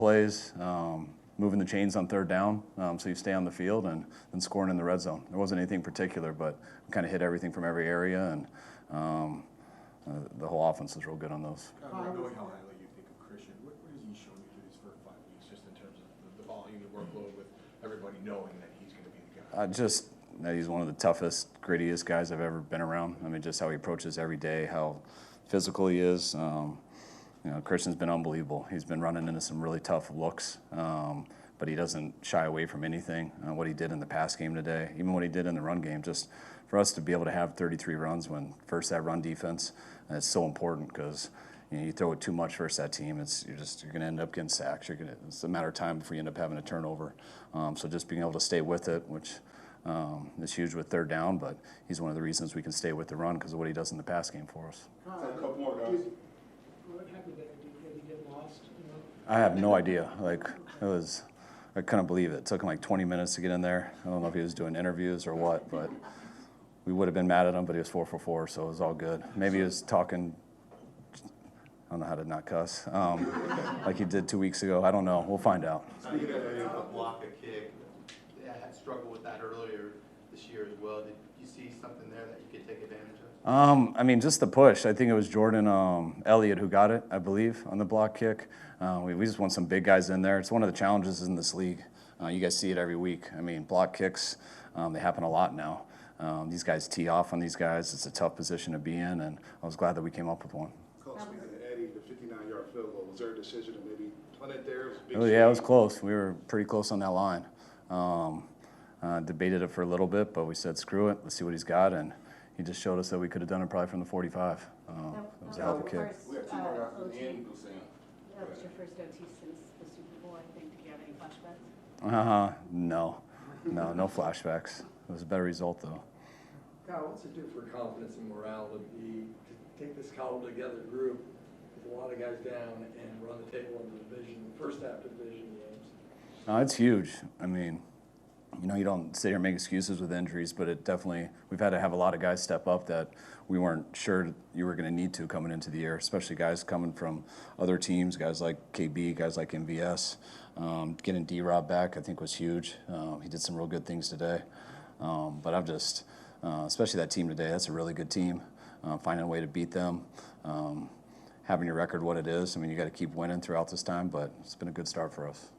plays, moving the chains on third down, so you stay on the field, and then scoring in the red zone. There wasn't anything particular, but we kind of hit everything from every area, and the whole offense was real good on those. Knowing how highly you think of Christian, what has he shown you through these first 5 weeks, just in terms of the volume, the workload, with everybody knowing that he's going to be the guy? Just that he's one of the toughest, grittiest guys I've ever been around. I mean, just how he approaches every day, how physical he is. Christian's been unbelievable. He's been running into some really tough looks, but he doesn't shy away from anything. What he did in the pass game today, even what he did in the run game, just for us to be able to have 33 runs when first that run defense, it's so important because you throw it too much versus that team, you're going to end up getting sacks. It's a matter of time before you end up having a turnover. So just being able to stay with it, which is huge with third down, but he's one of the reasons we can stay with the run because of what he does in the pass game for us. A couple more guys. What happened there? Did he get lost? I have no idea. I couldn't believe it. It took him like 20 minutes to get in there. I don't know if he was doing interviews or what, but we would have been mad at him, but he was 4 for 4, so it was all good. Maybe he was talking, I don't know how to not cuss, like he did 2 weeks ago. I don't know. We'll find out. Speaking of block a kick, I had struggled with that earlier this year as well. Did you see something there that you could take advantage of? Just the push. I think it was Jordan Elliott who got it, I believe, on the block kick. We just want some big guys in there. It's one of the challenges in this league. You guys see it every week. I mean, block kicks, they happen a lot now. These guys tee off on these guys. It's a tough position to be in, and I was glad that we came up with one. Coach, speaking of Eddie, the 59-yard field goal, was there a decision to maybe punt it there? Yeah, it was close. We were pretty close on that line. Debated it for a little bit, but we said, screw it. Let's see what he's got, and he just showed us that we could have done it probably from the 45. It was a hell of a kick. We have 2 more guys at the end. That was your first OT since the Super Bowl, I think. Do you have any flashbacks? No flashbacks. It was a better result, though. Kyle, what's it do for confidence and morale to take this cobbled together group with a lot of guys down and run the table in the division, first half division games? It's huge. I mean, you don't sit here and make excuses with injuries, but we've had to have a lot of guys step up that we weren't sure you were going to need to coming into the year, especially guys coming from other teams, guys like KB, guys like MVS. Getting D-Rob back, I think, was huge. He did some real good things today. But I'm just, especially that team today, that's a really good team. Finding a way to beat them, having your record what it is. I mean, you got to keep winning throughout this time, but it's been a good start for us.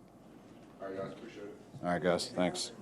All right, guys, appreciate it. All right, guys, thanks.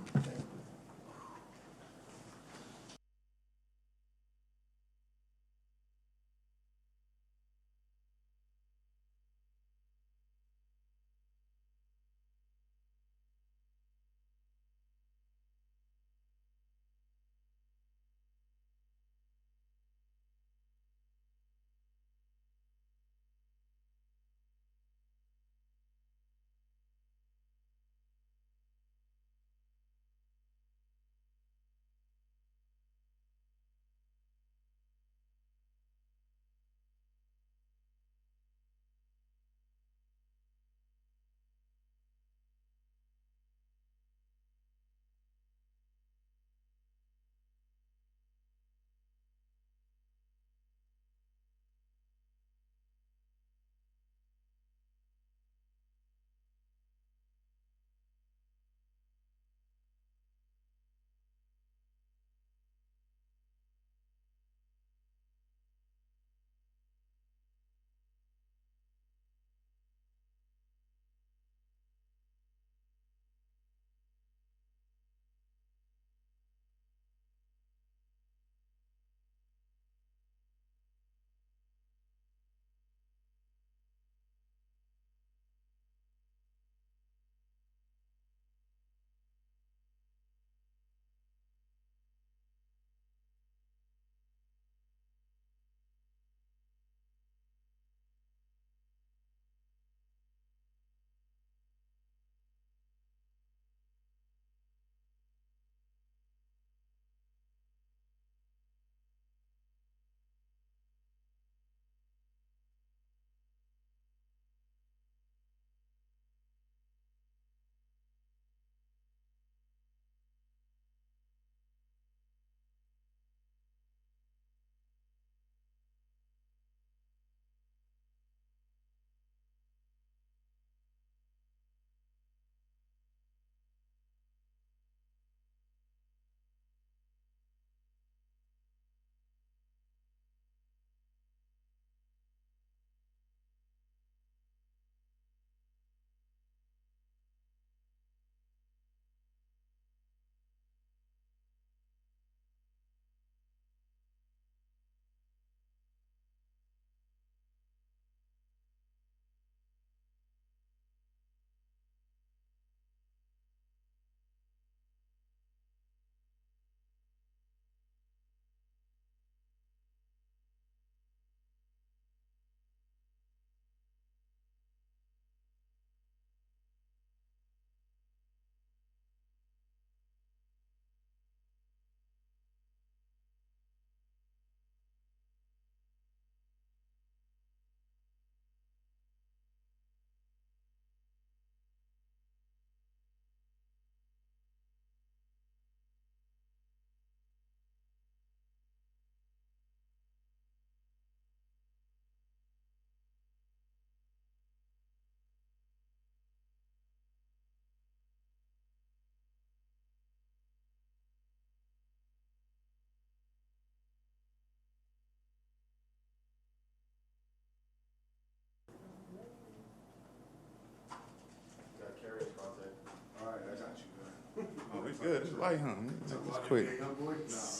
good. It's light, huh? It's quick.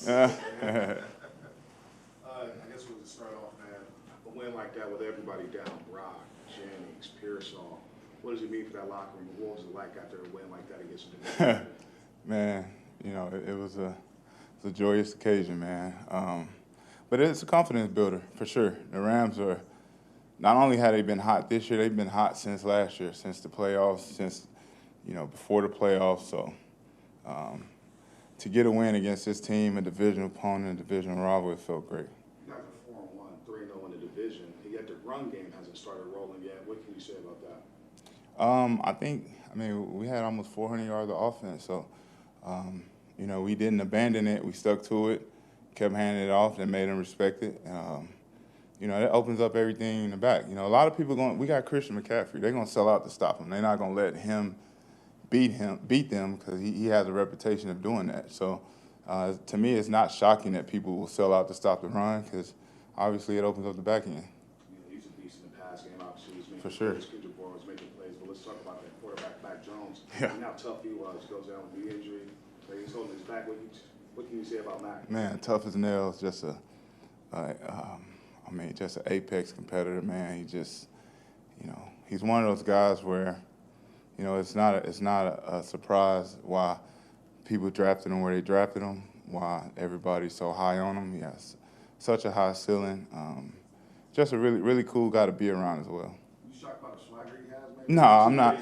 I guess we'll start off, man. A win like that with everybody down, Brock, Jennings, Pearsall. What does it mean for that locker room? What was it like after a win like that against the Man, you know, it was a joyous occasion, man. But it's a confidence builder for sure. The Rams are not only have they been hot this year, they've been hot since last year, since the playoffs, since before the playoffs. So to get a win against this team, a division opponent, a division rival, it felt great. You guys are 4-1, 3-0 in the division, and yet the run game hasn't started rolling yet. What can you say about that? I mean, we had almost 400 yards of offense, so we didn't abandon it. We stuck to it, kept handing it off, and made them respect it. That opens up everything in the back. A lot of people we got Christian McCaffrey. They're gonna sell out to stop him. They're not gonna let him beat them because he has a reputation of doing that. So to me, it's not shocking that people will sell out to stop the run because obviously it opens up the back end. He's a beast in the pass game. Obviously, he's making For sure. plays. Kendrick Bourne was making plays. But let's talk about that quarterback, Mac Jones. Yeah. And how tough he was. Goes down with the injury. He's holding his back. What can you say about Mac? Man, tough as nails. Just just an apex competitor, man. He just, he's one of those guys where, it's not a surprise why people drafted him where they drafted him, why everybody's so high on him. He has such a high ceiling. Just a really, really cool guy to be around as well. You shocked about the swagger he has, maybe? No, I'm not.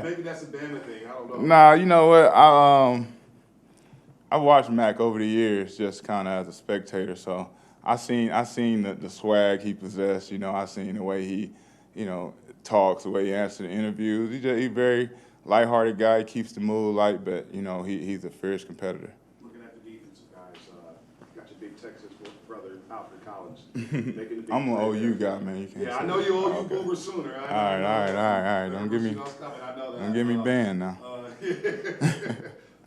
Maybe that's a Bama thing. I don't know. Nah, you know what? I watched Mac over the years, just kind of as a spectator. So I seen the swag he possessed. I seen the way he, talks, the way he answers the interviews. He's a very lighthearted guy. He keeps the mood light, but he's a fierce competitor. Looking at the defensive guys, got your big Texas brother Alfred Collins. Making the big I'm an play OU there. guy, man. You can't. Yeah, I say know that. you OU Okay. Boomer sooner. All right. Don't get me banned now.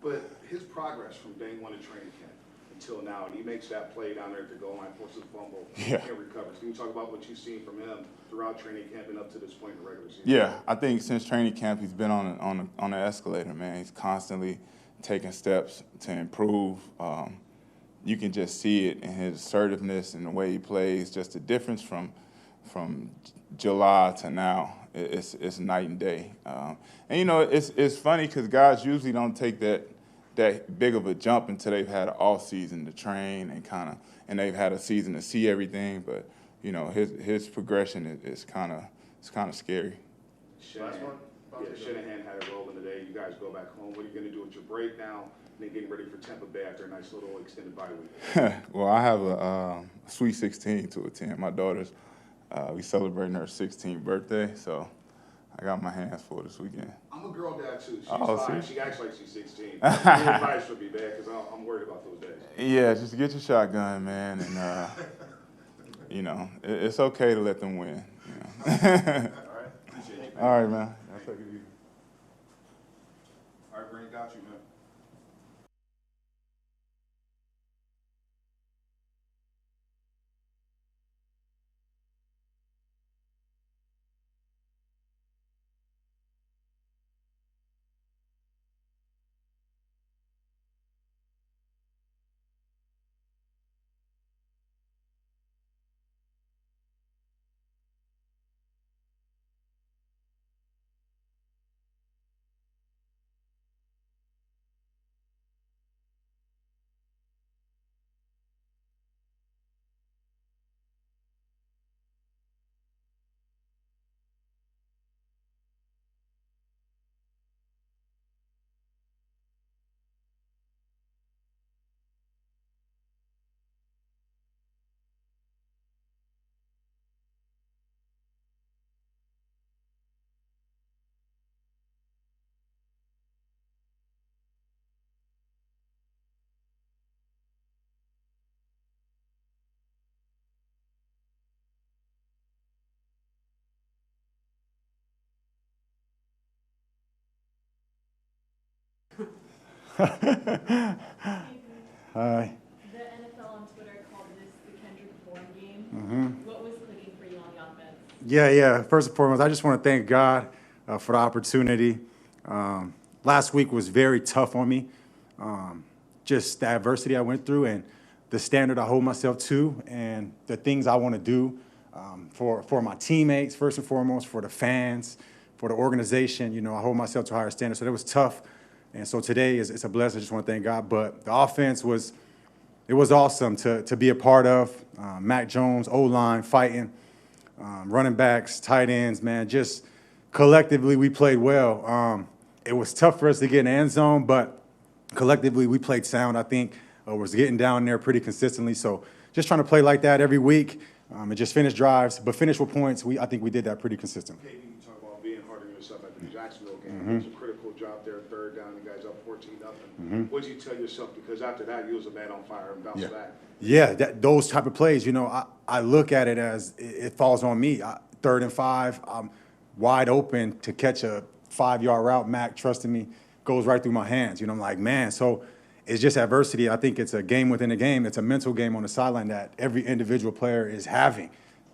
But his progress from day one in training camp until now, and he makes that play down there at the goal line, forces a fumble, Yeah. and recovers. Can you talk about what you've seen from him throughout training camp and up to this point in the regular season? Yeah, I think since training camp, he's been on an escalator, man. He's constantly taking steps to improve. You can just see it in his assertiveness and the way he plays. Just the difference from July to now, it's night and day. And it's funny because guys usually don't take that big of a jump until they've had an off season to train and they've had a season to see everything. But his progression is kind of scary. Shanahan had a role in today. You guys go back home. What are you going to do with your break now? And then getting ready for Tampa Bay after a nice little extended bye week. Well, I have a Sweet 16 to attend. My daughter's, we celebrating her 16th birthday, so I got my hands full this weekend. I'm a girl dad too. She's Oh, 5. see? She acts like she's 16. Your advice would be bad because I'm worried about those days. Yeah, just get your shotgun, man, and it's okay to let them win. All right. Appreciate you. All right, man. I'll take it easy. All right, Brandon, got you, man. Hi. Hi. The NFL on Twitter called this the Kendrick Bourne game. Mm-hmm. What was clicking for you on the offense? Yeah. First and foremost, I just want to thank God for the opportunity. last week was very tough on me. Just the adversity I went through and the standard I hold myself to and the things I want to do for my teammates, first and foremost, for the fans, for the organization. You know, I hold myself to a higher standard. So that was tough. And so today it's a blessing. I just want to thank God. But the offense was awesome to be a part of. Mac Jones, O-line, fighting, running backs, tight ends, man. Just collectively we played well. It was tough for us to get in the end zone, but collectively we played sound, I think. Was getting down there pretty consistently. So just trying to play like that every week and just finish drives, but finish with points. I think we did that pretty consistent. KB, you talk about being hard on yourself after the Jacksonville game. It was a critical job there, third down. You guys up 14-0. What did you tell yourself? Because after that, you was a man on fire and bounced back. Yeah, those type of plays, you know, I look at it as it falls on me. 3rd and 5, I'm wide open to catch a 5-yard route. Mac, trusting me, goes right through my hands. You know, I'm like, man, so it's just adversity. I think it's a game within a game. It's a mental game on the sideline that every individual player is having.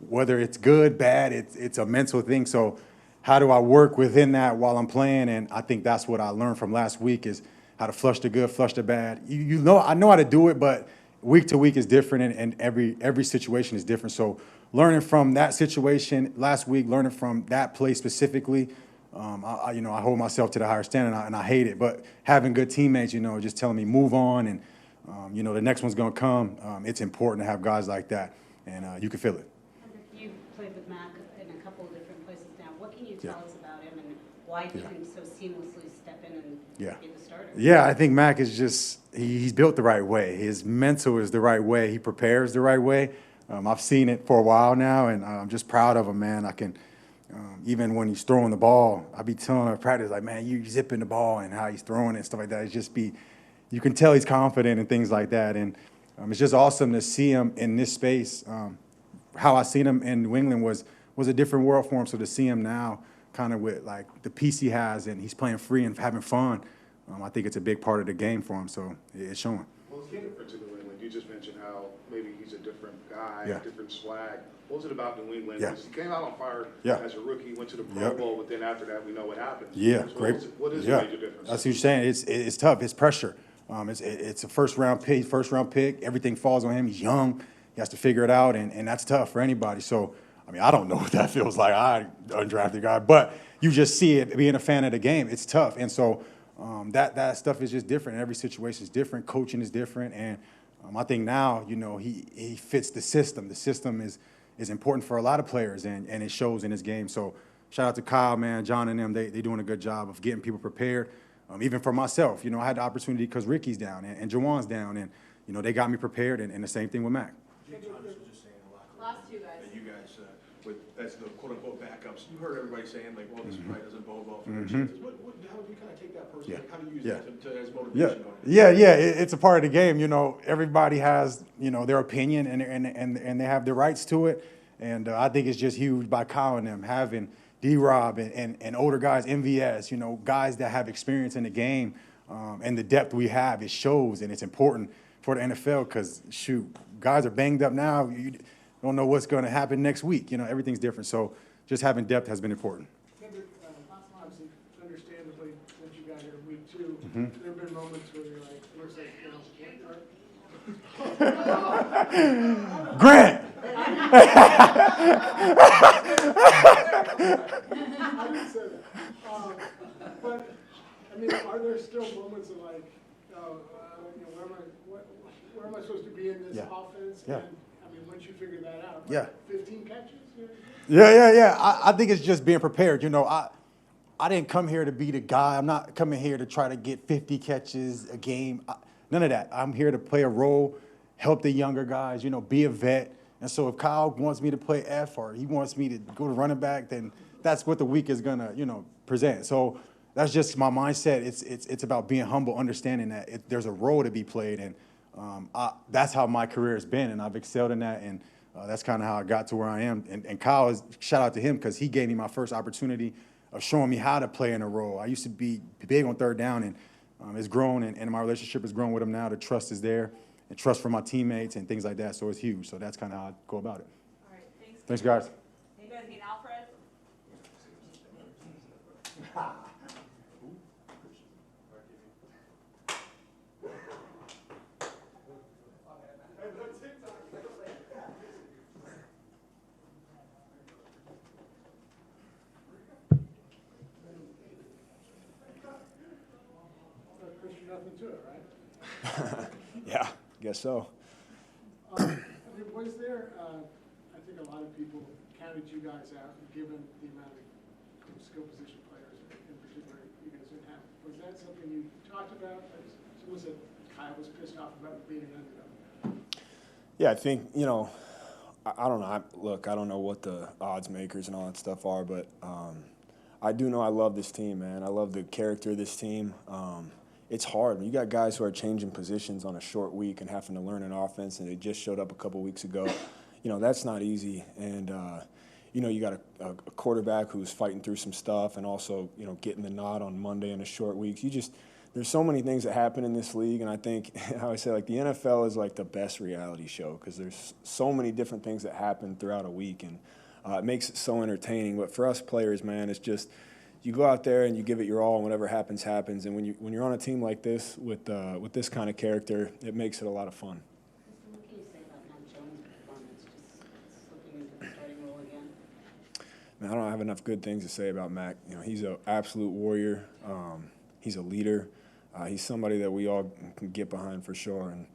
Whether it's good, bad, it's a mental thing. So how do I work within that while I'm playing? And I think that's what I learned from last week is how to flush the good, flush the bad. You know, I know how to do it, but week to week is different, and every situation is different. So learning from that situation last week, learning from that play specifically, I hold myself to the higher standard, and I hate it. But having good teammates, you know, just telling me move on, and the next one's going to come. It's important to have guys like that, and you can feel it. You've played with Mac in a couple of different places now. What can you tell us about him, and why he can so seamlessly step in and be the starter? Yeah, I think Mac is just he's built the right way. His mental is the right way. He prepares the right way. I've seen it for a while now, and I'm just proud of him, man. I can. Even when he's throwing the ball, I be telling him at practice, like, man, you zipping the ball and how he's throwing it and stuff like that. It's just you can tell he's confident and things like that. And it's just awesome to see him in this space. How I seen him in New England was a different world for him. So to see him now kind of with, like, the piece he has and he's playing free and having fun, I think it's a big part of the game for him. So it's showing. What was the difference in New England? You just mentioned how maybe he's a different guy, Yeah. different swag. What was it about New England? Yeah. Because he came out on fire Yeah. as a rookie, went to the Pro Yep. Bowl, but then after that, we know what happened. Yeah, So great. What is Yeah. the major difference? That's what you're saying. It's tough. It's pressure. It's a first round pick. Everything falls on him. He's young. He has to figure it out, and that's tough for anybody. So, I mean, I don't know what that feels like. I undrafted guy, but you just see it being a fan of the game. It's tough, and so that stuff is just different. Every situation is different. Coaching is different, and I think now, you know, he fits the system. The system is important for a lot of players, and it shows in his game. So shout out to Kyle, man, John and them. They doing a good job of getting people prepared. Even for myself, you know, I had the opportunity because Ricky's down and Jawan's down, and, you know, they got me prepared, and the same thing with Mac. Jay Thomas was just saying a lot. Last two guys. That you guys, as the quote-unquote backups, you heard everybody saying, like, well, this probably doesn't bode well for their chances. How do you kind of take that personally? Yeah. Like, how do you use Yeah. that as motivation? It's a part of the game. You know, everybody has, you know, their opinion and they have their rights to it. And I think it's just huge by Kyle and them having D-Rob and older guys, MVS, you know, guys that have experience in the game and the depth we have. It shows, and it's important for the NFL because, shoot, guys are banged up now. You don't know what's going to happen next week. You know, everything's different. So just having depth has been important. Obviously, understandably, since you got here week 2, there have been moments where you're like, it looks like, Grant! I didn't say that. But, I mean, are there still moments of like, where am I supposed to be in this offense? Yeah. And, I mean, once you figure that out, Yeah. 15 catches? Yeah. I think it's just being prepared. You know, I didn't come here to be the guy. I'm not coming here to try to get 50 catches a game. None of that. I'm here to play a role, help the younger guys, you know, be a vet. And so if Kyle wants me to play F or he wants me to go to running back, then that's what the week is going to, you know, present. So that's just my mindset. It's about being humble, understanding that there's a role to be played. And that's how my career has been, and I've excelled in that. And that's kind of how I got to where I am. And Kyle, shout out to him because he gave me my first opportunity of showing me how to play in a role. I used to be big on third down, and it's grown, and my relationship has grown with him now. The trust is there, and trust from my teammates and things like that. So it's huge. So that's kind of how I go about it. All right, thanks. Thanks, guys. You guys need Alfred? nothing to it, right? Yeah, guess so. I mean, was there, I think a lot of people counted you guys out, given the amount of skill position players in particular you guys didn't have. Was that something you talked about? Was it Kyle was pissed off about being an underdog? Yeah, I think, I don't know. Look, I don't know what the odds makers and all that stuff are, but I do know I love this team, man. I love the character of this team. It's hard. You got guys who are changing positions on a short week and having to learn an offense, and they just showed up a couple weeks ago. That's not easy. And, you got a quarterback who's fighting through some stuff and also, getting the nod on Monday in a short week. There's so many things that happen in this league, and I think, how I say, like, the NFL is like the best reality show because there's so many different things that happen throughout a week, and it makes it so entertaining. But for us players, man, it's just you go out there and you give it your all, and whatever happens, happens. And when you're on a team like this with this kind of character, it makes it a lot of fun. What can you say about Mac Jones' performance, just slipping into the starting role again? Man, I don't have enough good things to say about Mac. He's an absolute warrior. He's a leader. He's somebody that we all can get behind for sure. And,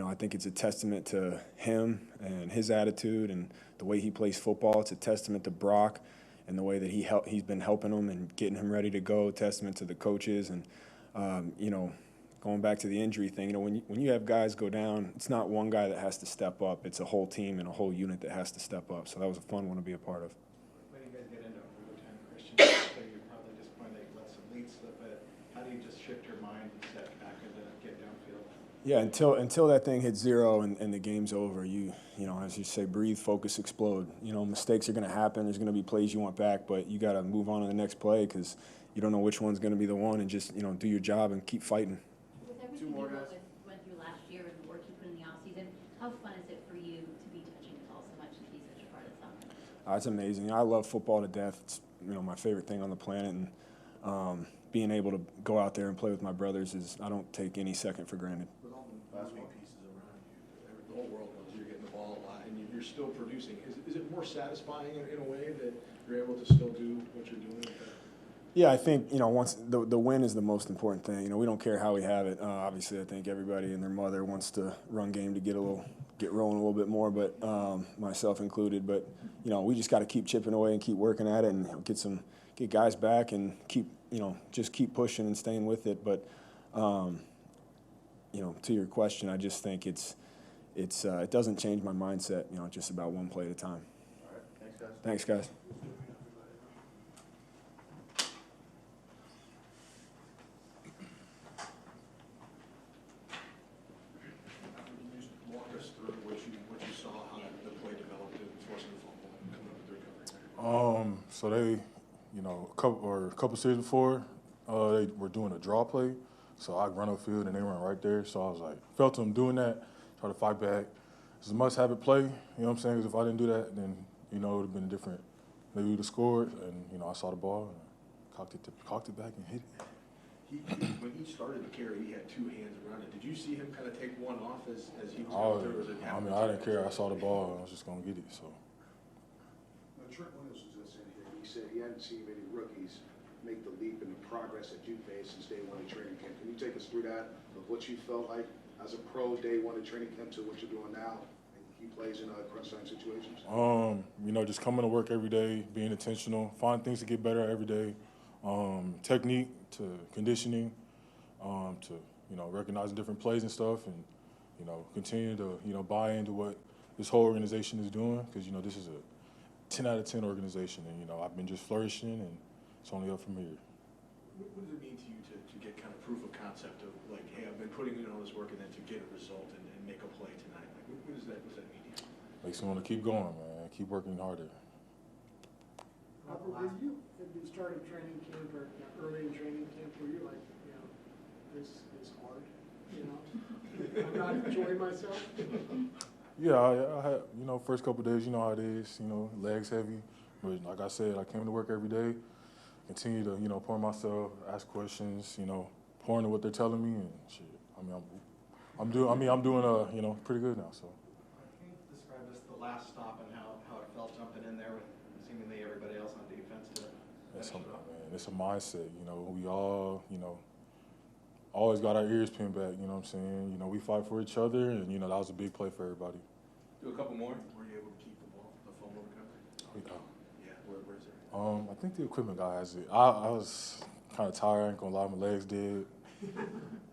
I think it's a testament to him and his attitude and the way he plays football. It's a testament to Brock and the way that he's been helping him and getting him ready to go. Testament to the coaches. And, going back to the injury thing, when you have guys go down, it's not one guy that has to step up. It's a whole team and a whole unit that has to step up. So that was a fun one to be a part of. When you guys get into overtime, Christian, you're probably disappointed that you let some leads slip, but how do you just shift your mind and set back into get downfield? Yeah, until that thing hits zero and the game's over, as you say, breathe, focus, explode. Mistakes are going to happen. There's going to be plays you want back, but you got to move on to the next play because you don't know which one's going to be the one, and just do your job and keep fighting. With everything you went through last year and the work you put in the offseason, how fun is it for you to be touching the ball so much and be such a part of this offense? It's amazing. I love football to death. It's my favorite thing on the planet, and being able to go out there and play with my brothers I don't take any second for granted. With all the moving pieces around you, the whole world knows you're getting the ball a lot, and you're still producing. Is it more satisfying in a way that you're able to still do what you're doing? Yeah, I think, once the win is the most important thing. We don't care how we have it. Obviously, I think everybody and their mother wants to run game to get rolling a little bit more, but myself included. But, we just got to keep chipping away and keep working at it and get guys back and just keep pushing and staying with it. But, to your question, I just think it doesn't change my mindset, just about one play at a time. All right, thanks, guys. Thanks, guys. Walk us through what you saw, how the play developed in forcing the fumble and coming up with the recovery. So they, a couple series before, they were doing a draw play. So I run upfield and they run right there. So I was like, felt them doing that, try to fight back. It's a must-have-it play. You know what I'm saying? Because if I didn't do that, then it would have been different. Maybe we would have scored, and I saw the ball and cocked it back and hit it. When he started the carry, he had two hands around it. Did you see him kind of take one off as he was going through? Or was it I didn't care. I saw the ball and I was just gonna get it. So. Now, Trent Williams was just in here. He said he hadn't seen many rookies make the leap in the progress that you've made since day one of training camp. Can you take us through that of what you felt like as a pro day one of training camp to what you're doing now? And he plays in crunch time situations. Just coming to work every day, being intentional, find things to get better at every day. Technique to conditioning, to recognizing different plays and stuff, and continue to buy into what this whole organization is doing, because this is a 10 out of 10 organization, and I've been just flourishing, and it's only up from here. What does it mean to you to get kind of proof of concept of like, hey, I've been putting in all this work, and then to get a result and make a play tonight? Like, what does that mean to you? Makes me want to keep going, man. Keep working harder. Were you, at the start of training camp or early in training camp, were you like, this is hard, I'm not enjoying myself? Yeah, I had, first couple of days, how it is, legs heavy. But like I said, I came to work every day, continue to, pour myself, ask questions, pour into what they're telling me, and shit. I'm doing pretty good now, so. Can you describe just the last stop and how it felt jumping in there with seemingly everybody else on defense to It's a mindset, we all, always got our ears pinned back, you know what I'm saying? You know, we fight for each other, and, you know, that was a big play for everybody. Do a couple more. Were you able to keep the ball, the fumble recovery? Yeah, where's it? I think the equipment guy has it. I was kind of tired, I ain't gonna lie, my legs did.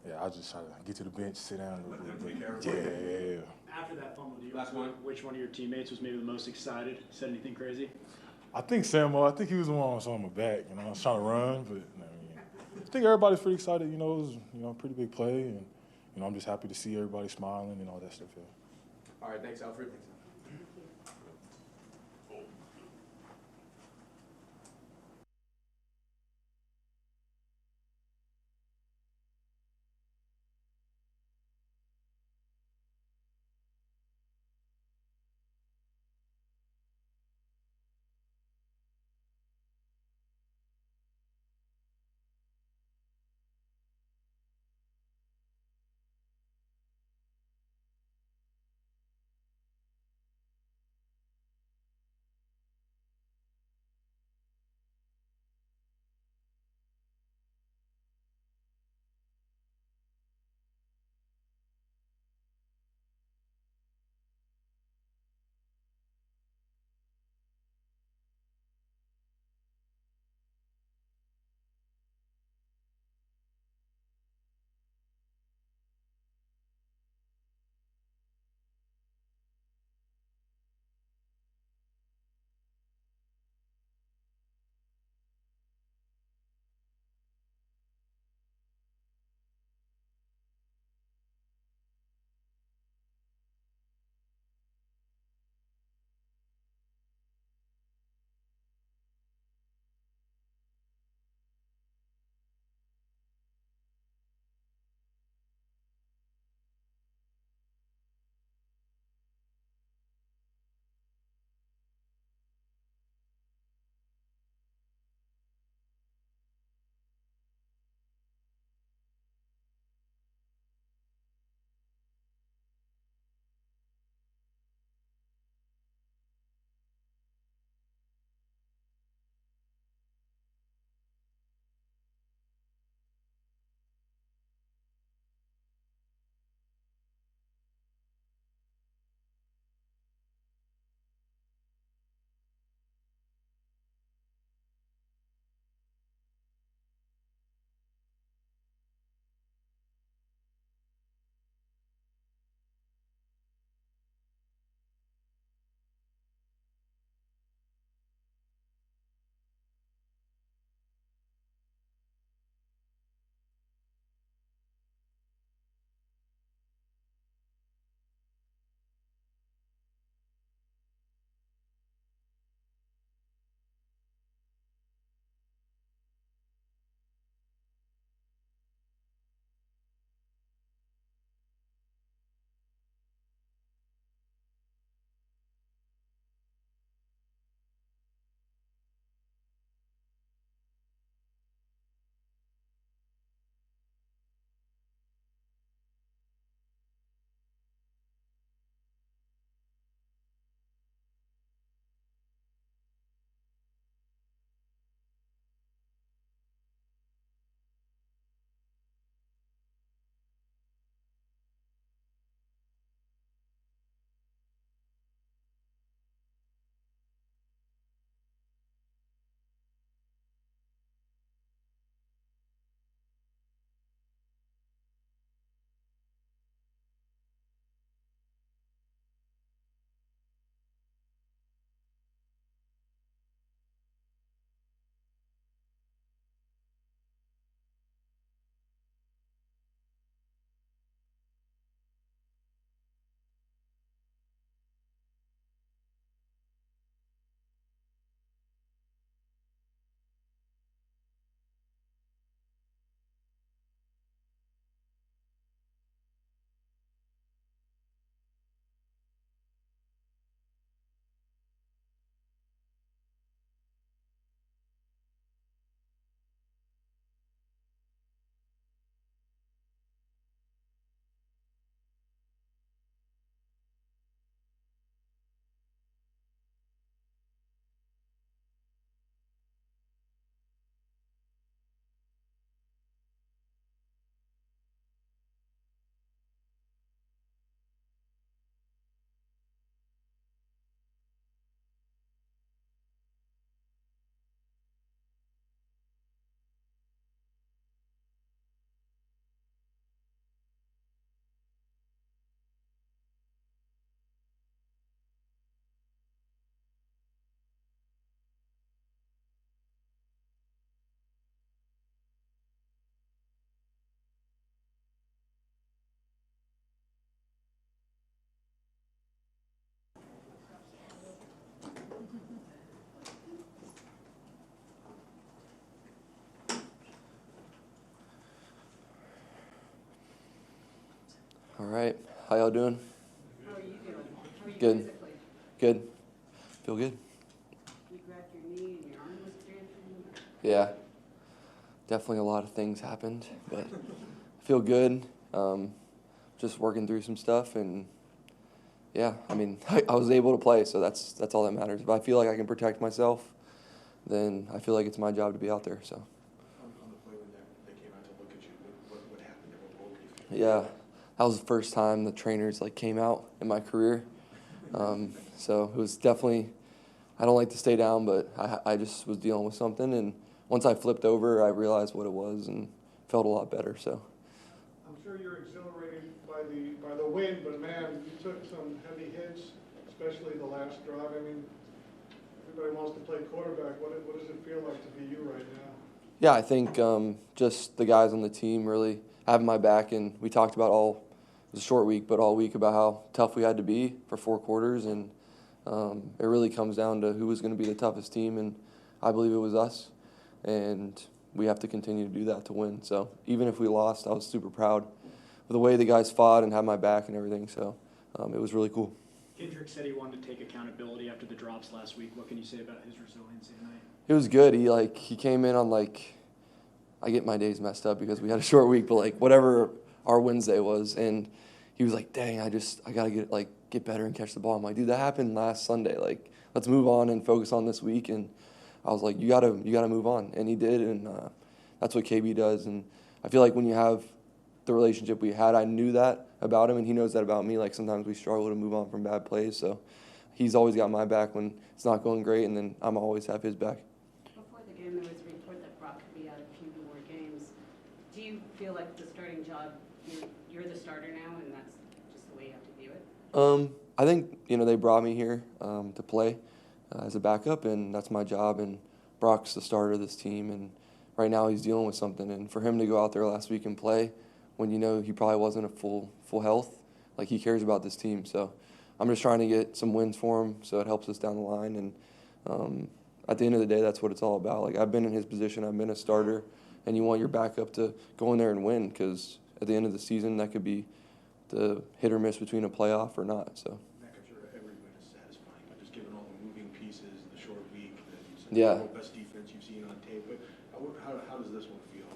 Yeah, I just try to get to the bench, sit down a little bit. Yeah. After that fumble, do you Last remember one. which one of your teammates was maybe the most excited? Said anything crazy? I think Samo, I think he was the one who was on my back, you know, I was trying to run, but I think everybody's pretty excited, you know, it was, you know, a pretty big play, and, you know, I'm just happy to see everybody smiling and all that stuff, yeah. All right, thanks, Alfred. All right. How y'all doing? How are you doing? How are you Good. physically? Good. Feel good? You grabbed your knee and your arm was cramping? Yeah. Definitely a lot of things happened, but I feel good. Just working through some stuff, and yeah, I mean, I was able to play, so that's all that matters. If I feel like I can protect myself, then I feel like it's my job to be out there. So. On the play when they came out to look at you, what happened there? What were you Yeah, that was the first time the trainers came out in my career. So it was definitely, I don't like to stay down, but I just was dealing with something, and once I flipped over, I realized what it was and felt a lot better. So. I'm sure you're exhilarated by the win, but man, you took some heavy hits, especially the last drive. I mean, everybody wants to play quarterback. What does it feel like to be you right now? Yeah, I think just the guys on the team really having my back, and we talked about it was a short week, but all week about how tough we had to be for 4 quarters, and it really comes down to who was going to be the toughest team, and I believe it was us, and we have to continue to do that to win. So even if we lost, I was super proud of the way the guys fought and had my back and everything, so it was really cool. Kendrick said he wanted to take accountability after the drops last week. What can you say about his resiliency tonight? It was good. He came in on I get my days messed up because we had a short week, but whatever our Wednesday was, and he was like, "Dang, I gotta get better and catch the ball." I'm like, "Dude, that happened last Sunday. Let's move on and focus on this week." And I was like, "You gotta move on," and he did, and that's what KB does. And I feel like when you have the relationship we had, I knew that about him, and he knows that about me. Sometimes we struggle to move on from bad plays, so he's always got my back when it's not going great, and then I'm always have his back. Before the game, there was a report that Brock could be out a few more games. Do you feel like the starting job, you're the starter now, and that's just the way you have to view it? I think they brought me here to play as a backup, and that's my job. And Brock's the starter of this team, and right now he's dealing with something. And for him to go out there last week and play, when he probably wasn't at full health, he cares about this team. So I'm just trying to get some wins for him, so it helps us down the line. And at the end of the day, that's what it's all about. I've been in his position, I've been a starter, and you want your backup to go in there and win, because at the end of the season, that could be the hit or miss between a playoff or not. So. Mac, I'm sure every win is satisfying, but just given all the moving pieces, the short week, Yeah. The best defense you've seen on tape. But how does this one feel?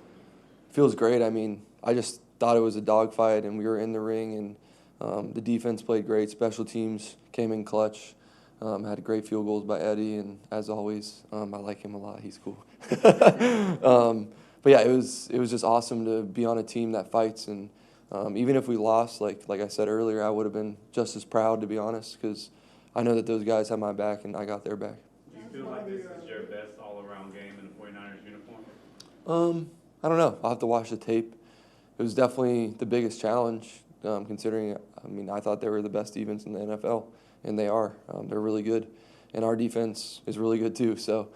Feels great. I mean, I just thought it was a dogfight, and we were in the ring, and the defense played great. Special teams came in clutch. Had great field goals by Eddie, and as always, I like him a lot. He's cool. But yeah, it was just awesome to be on a team that fights, and even if we lost, like I said earlier, I would have been just as proud, to be honest, because I know that those guys had my back and I got their back. Do you feel like this is your best all-around game in the 49ers uniform? I don't know. I'll have to watch the tape. It was definitely the biggest challenge, considering, I thought they were the best defense in the NFL, and they are. They're really good, and our defense is really good too. So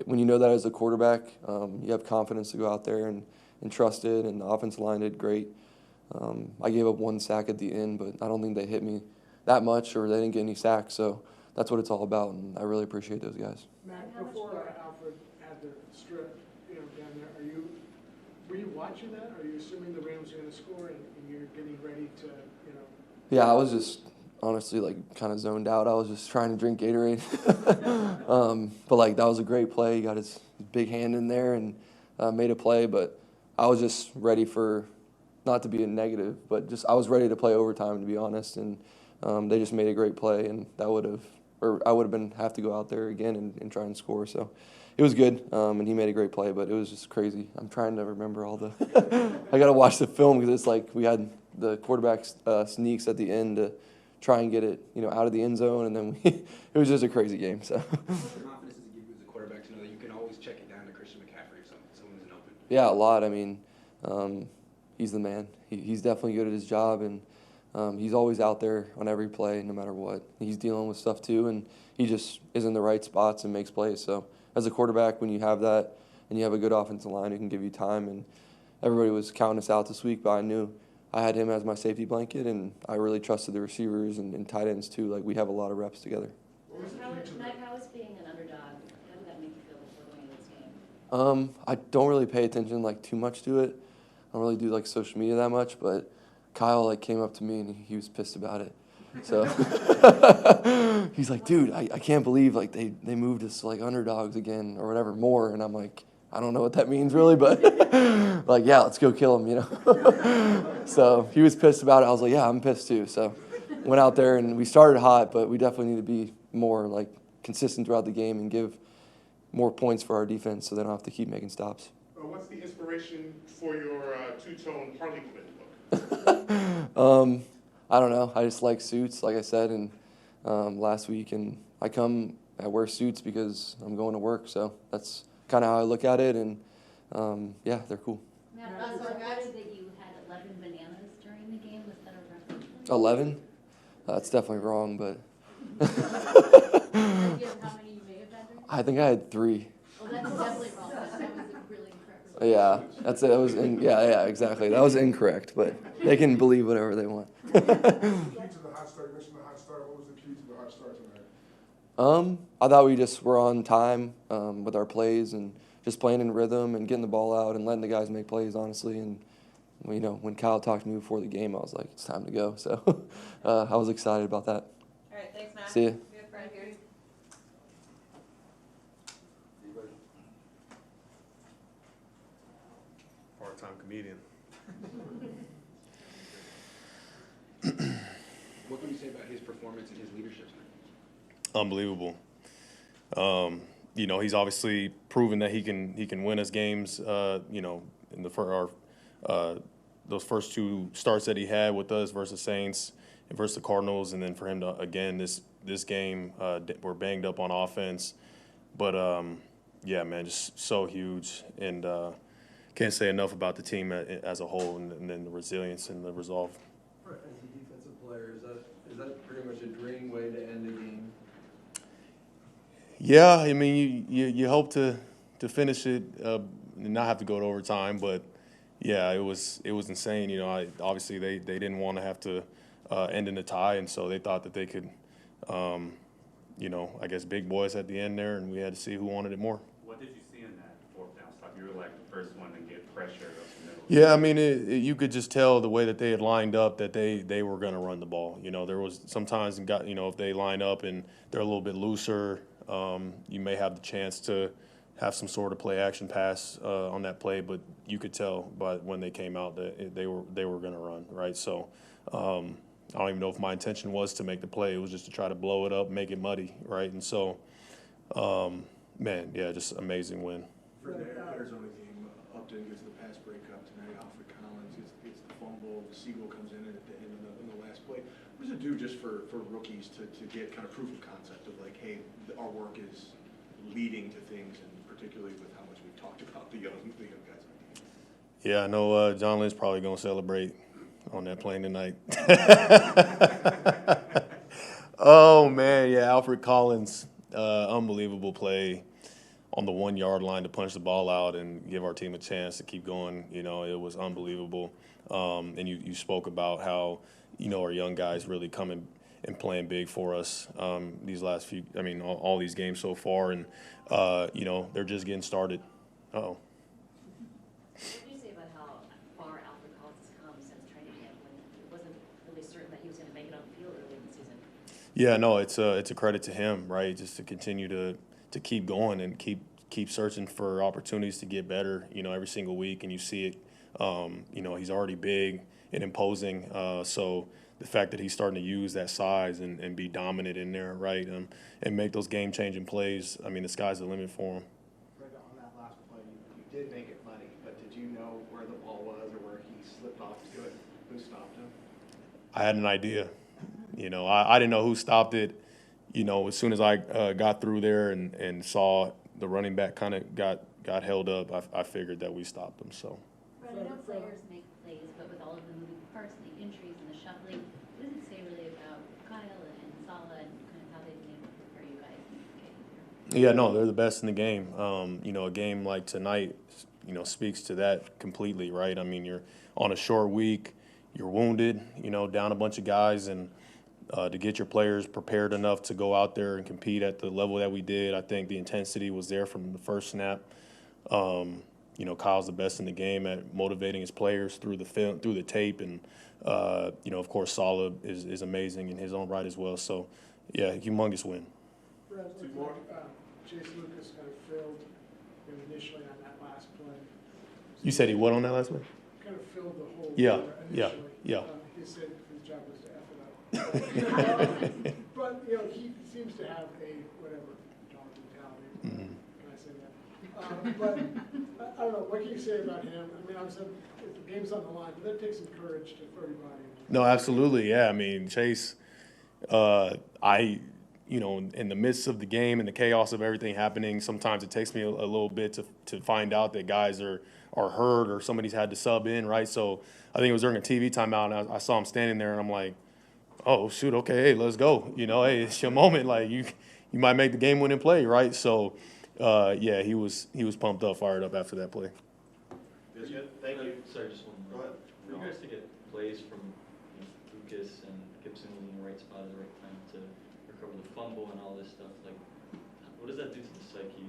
when you know that as a quarterback, you have confidence to go out there and trust it, and the offensive line did great. I gave up 1 sack at the end, but I don't think they hit me that much, or they didn't get any sacks. So that's what it's all about, and I really appreciate those guys. Matt, before Alfred had the strip, down there, were you watching that? Are you assuming the Rams are going to score and you're getting ready to, Yeah, I was just honestly kind of zoned out. I was just trying to drink Gatorade. But that was a great play. He got his big hand in there and made a play. But I was just ready for, not to be a negative, but I was ready to play overtime, to be honest. And they just made a great play, and I would have have to go out there again and try and score. So it was good, and he made a great play, but it was just crazy. I'm trying to remember all the I got to watch the film, because it's we had the quarterback sneaks at the end to try and get it out of the end zone, and then it was just a crazy game. So. What confidence does it give you as a quarterback to know that you can always check it down to Christian McCaffrey if someone's in open? Yeah, a lot. He's the man. He's definitely good at his job, and he's always out there on every play, no matter what. He's dealing with stuff too, and he just is in the right spots and makes plays. So as a quarterback, when you have that and you have a good offensive line who can give you time, and everybody was counting us out this week, but I knew I had him as my safety blanket, and I really trusted the receivers and tight ends too. We have a lot of reps together. Matt, how is being an underdog? How did that make you feel before going into this game? I don't really pay attention too much to it. I don't really do social media that much, but Kyle like came up to me and he was pissed about it. So he's like, dude, I can't believe like they moved us to like underdogs again or whatever more. And I'm like, I don't know what that means really, but like, yeah, let's go kill him, you know? So he was pissed about it. I was like, yeah, I'm pissed too. So went out there and we started hot, but we definitely need to be more like consistent throughout the game and give more points for our defense so they don't have to keep making stops. What's the inspiration for your two-tone Harley Quinn look? I don't know. I just like suits, like I said, and last week, and I wear suits because I'm going to work, so that's kind of how I look at it, and yeah, they're cool. Now, I was reported that you had 11 bananas during the game. Was that a reference? 11? That's definitely wrong, but Do you have how many you may have had during the game? I think I had 3. Well, that's definitely wrong. That was really incorrect. Yeah, that's it. Yeah, exactly. That was incorrect, but they can believe whatever they want. Key to the hot start, you mentioned the hot start. What was the key to the hot start tonight? I thought we just were on time with our plays and just playing in rhythm and getting the ball out and letting the guys make plays, honestly. And you know, when Kyle talked to me before the game, I was like, it's time to go. So I was excited about that. All right, thanks, Matt. See ya. We have Frank here. Part-time comedian. What can you say about his performance and his leadership tonight? Unbelievable. You know, he's obviously proven that he can win us games. You know, those first 2 starts that he had with us versus Saints and versus the Cardinals, and then for him to again this game, we're banged up on offense, but yeah, man, just so huge, and can't say enough about the team as a whole, and then the resilience and the resolve. As a defensive player, is that pretty much a dream way to end the game? Yeah, I mean, you hope to finish it and not have to go to overtime, but yeah, it was insane. You know, obviously they didn't want to have to end in a tie, and so they thought that they could, you know, I guess big boys at the end there, and we had to see who wanted it more. What did you see in that 4th down stop? You were like the first one to get pressure up the middle. Yeah, I mean, you could just tell the way that they had lined up that they were going to run the ball. You know, there was sometimes, you know, if they line up and they're a little bit looser, you may have the chance to have some sort of play action pass on that play, but you could tell by when they came out that they were going to run, right? So I don't even know if my intention was to make the play. It was just to try to blow it up, make it muddy, right? And so, man, yeah, just amazing win. For the Arizona game, Upton gets the pass breakup tonight. Alfred Collins gets the fumble. Siegel comes in at the end in the last play. What does it do just for rookies to get kind of proof of concept of like, hey, our work is leading to things, and particularly with how much we've talked about the young guys on defense? Yeah, I know John Lynn's probably going to celebrate on that plane tonight. Oh, man, yeah, Alfred Collins, unbelievable play on the 1-yard line to punch the ball out and give our team a chance to keep going. You know, it was unbelievable. And you spoke about how, you know, our young guys really coming and playing big for us these last few, I mean, all these games so far. And, you know, they're just getting started. Uh-oh. What did you say about how far Alfred Collins has come since training camp when it wasn't really certain that he was going to make it on the field early in the season? Yeah, no, it's a credit to him, right? Just to continue to keep going and keep searching for opportunities to get better, you know, every single week. And you see it, you know, he's already big and imposing. So the fact that he's starting to use that size and be dominant in there, right, and make those game-changing plays, I mean, the sky's the limit for him. Brenda, on that last play, you did make it muddy, but did you know where the ball was or where he slipped off to it? Who stopped him? I had an idea. You know, I didn't know who stopped it. You know, as soon as I got through there and saw the running back kind of got held up, I figured that we stopped him. So. Brad, I know players make plays, but with all of the moving parts, the injuries and the shuffling, what does it say really about Kyle and Salah and kind of how they've been able to prepare you guys in getting here? Yeah, no, they're the best in the game. You know, a game like tonight, you know, speaks to that completely, right? I mean, you're on a short week, you're wounded, you know, down a bunch of guys, and to get your players prepared enough to go out there and compete at the level that we did, I think the intensity was there from the first snap. You know, Kyle's the best in the game at motivating his players through the film, through the tape, and you know, of course, Salah is amazing in his own right as well. So, yeah, humongous win. Brad, Chase Lucas kind of failed initially on that last play. You said he what on that last one? Kind of filled the hole. Yeah, initially. yeah. He said his job was to F it up. But, you know, he seems to have a, whatever, dog mentality. Mm-hmm. Can I say that? But, I don't know, what can you say about him? I mean, obviously, if the game's on the line, but that takes some courage for everybody. No, absolutely, yeah. I mean, Chase, you know, in the midst of the game and the chaos of everything happening, sometimes it takes me a little bit to find out that guys are hurt or somebody's had to sub in, right? So I think it was during a TV timeout, and I saw him standing there, and I'm like, oh, shoot, okay, hey, let's go. You know, hey, it's your moment. Like, you might make the game-winning play, right? So, yeah, he was pumped up, fired up after that play. Thank you. Sorry, just one more. Go ahead. For you guys to get plays from Lucas and Gibson was in the right spot at the right time to recover the fumble and all this stuff, like, what does that do to the psyche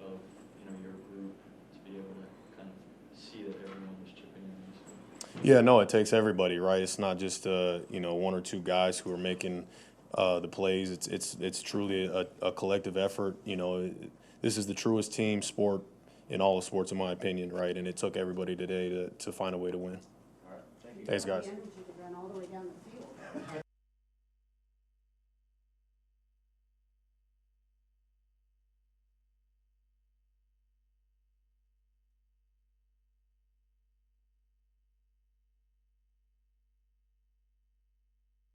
of, you know, your group to be able to kind of see that everyone was chipping in and stuff? Yeah, no, it takes everybody, right? It's not just you know, one or two guys who are making the plays. It's truly a collective effort. You know, this is the truest team sport in all of sports, in my opinion, right? And it took everybody today to find a way to win. All right, thank you. Thanks, guys. The energy to run all the way down the field.